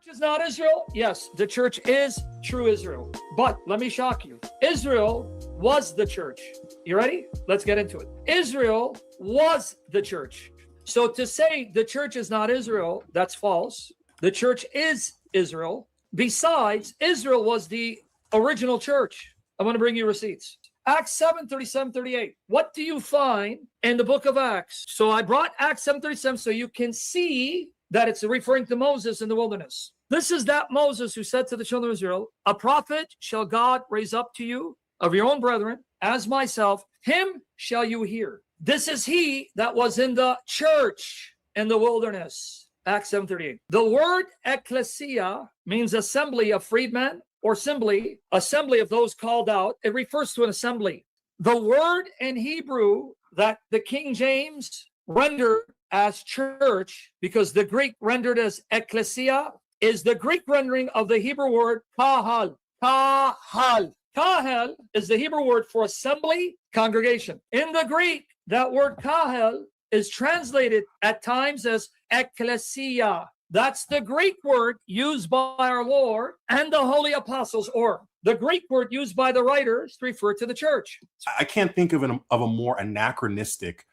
Is not Israel? Yes, the church is true Israel. But let me shock you. Israel was the church. You ready? Let's get into it. Israel was the church. So to say the church is not Israel, that's false. The church is Israel. Besides, Israel was the original church. I'm going to bring you receipts. Acts 7:37-38. What do you find in the book of Acts? So I brought Acts 7:37 so you can see that it's referring to Moses in the wilderness. This is that Moses who said to the children of Israel, a prophet shall God raise up to you of your own brethren, as myself, him shall you hear. This is he that was in the church in the wilderness. Acts 7:38. The word ecclesia means assembly of freedmen or assembly of those called out. It refers to an assembly. The word in Hebrew that the King James rendered as church, because the Greek rendered as ecclesia, is the Greek rendering of the Hebrew word kahal. Kahal. Kahal is the Hebrew word for assembly, congregation. In the Greek, that word kahal is translated at times as ecclesia. That's the Greek word used by our Lord and the holy apostles, or the Greek word used by the writers to refer to the church. I can't think of a more anachronistic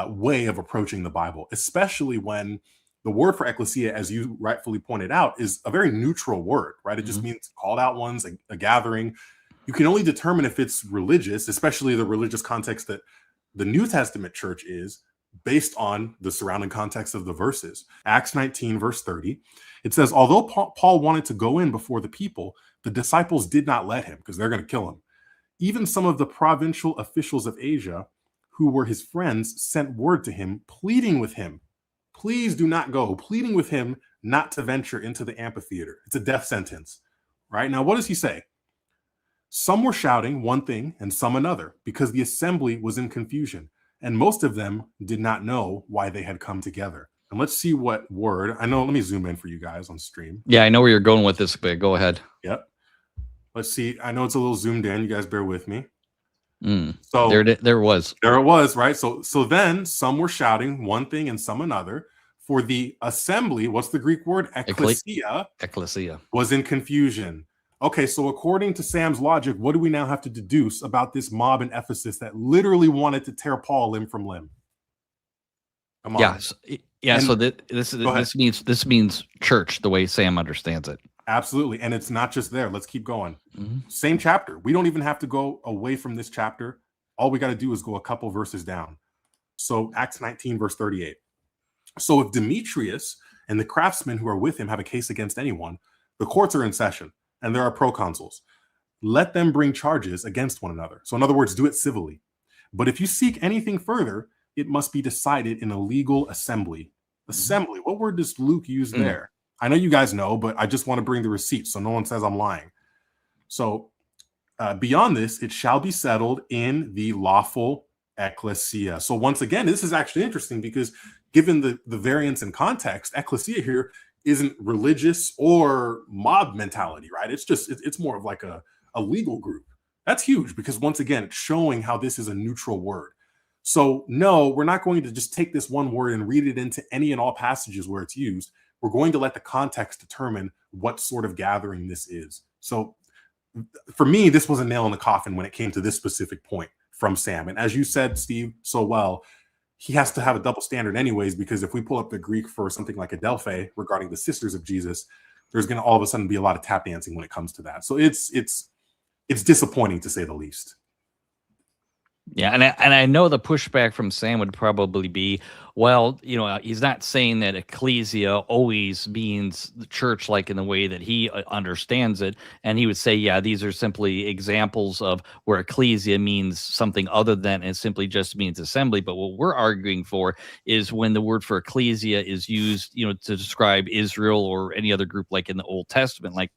way of approaching the Bible, especially when the word for ecclesia, as you rightfully pointed out, is a very neutral word, right? It just means called out ones, a gathering. You can only determine if it's religious, especially the religious context that the New Testament church is, based on the surrounding context of the verses. Acts 19, verse 30, it says, although Paul wanted to go in before the people, the disciples did not let him because they're going to kill him. Even some of the provincial officials of Asia, who were his friends, sent word to him, pleading with him, please do not go, pleading with him not to venture into the amphitheater. It's a death sentence, right? Now, what does he say? Some were shouting one thing and some another, because the assembly was in confusion, and most of them did not know why they had come together. And let's see what word. I know, let me zoom in for you guys on stream. Yeah, I know where you're going with this, but go ahead. Yep. Let's see. I know it's a little zoomed in. You guys bear with me. So there it was, right? So then some were shouting one thing and some another. For the assembly, what's the Greek word? Ecclesia. Ecclesia was in confusion. Okay, so according to Sam's logic, what do we now have to deduce about this mob in Ephesus that literally wanted to tear Paul limb from limb? Come on. Yeah. So this means church, the way Sam understands it. Absolutely. And it's not just there. Let's keep going. Same chapter. We don't even have to go away from this chapter. All we got to do is go a couple verses down. So Acts 19, verse 38. So if Demetrius and the craftsmen who are with him have a case against anyone, the courts are in session and there are proconsuls. Let them bring charges against one another. So in other words, do it civilly. But if you seek anything further, it must be decided in a legal assembly. Assembly. What word does Luke use there? I know you guys know, but I just want to bring the receipts so no one says I'm lying. So beyond this, it shall be settled in the lawful ecclesia. So once again, this is actually interesting because given the variance in context, ecclesia here isn't religious or mob mentality, right? It's more of like a legal group. That's huge because once again, it's showing how this is a neutral word. So no, we're not going to just take this one word and read it into any and all passages where it's used. We're going to let the context determine what sort of gathering this is. So for me, this was a nail in the coffin when it came to this specific point from Sam. And as you said, Steve, so well, he has to have a double standard anyways, because if we pull up the Greek for something like Adelphi regarding the sisters of Jesus, there's going to all of a sudden be a lot of tap dancing when it comes to that. So it's disappointing to say the least. Yeah, and I know the pushback from Sam would probably be, well, he's not saying that ecclesia always means the church like in the way that he understands it. And he would say, yeah, these are simply examples of where ecclesia means something other than it simply just means assembly. But what we're arguing for is when the word for ecclesia is used, to describe Israel or any other group like in the Old Testament, like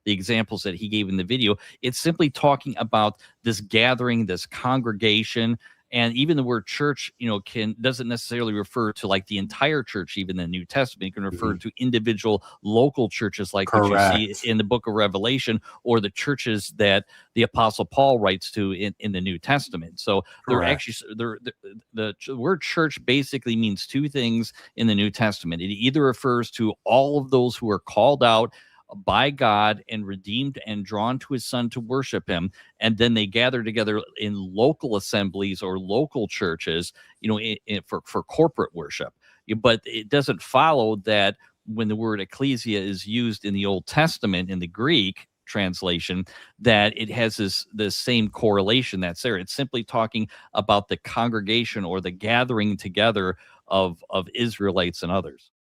the examples that he gave in the video, it's simply talking about this gathering, this congregation, And even the word church, doesn't necessarily refer to like the entire church. Even the New Testament, it can refer to individual local churches, like what you see Correct. in the book of Revelation, or the churches that the Apostle Paul writes to in the New Testament. So they're Correct. actually the word church basically means two things in the New Testament. It either refers to all of those who are called out by God and redeemed and drawn to his son to worship him, and then they gather together in local assemblies or local churches, for corporate worship. But it doesn't follow that when the word ecclesia is used in the Old Testament in the Greek translation, that it has this same correlation that's there. It's simply talking about the congregation or the gathering together of Israelites and others.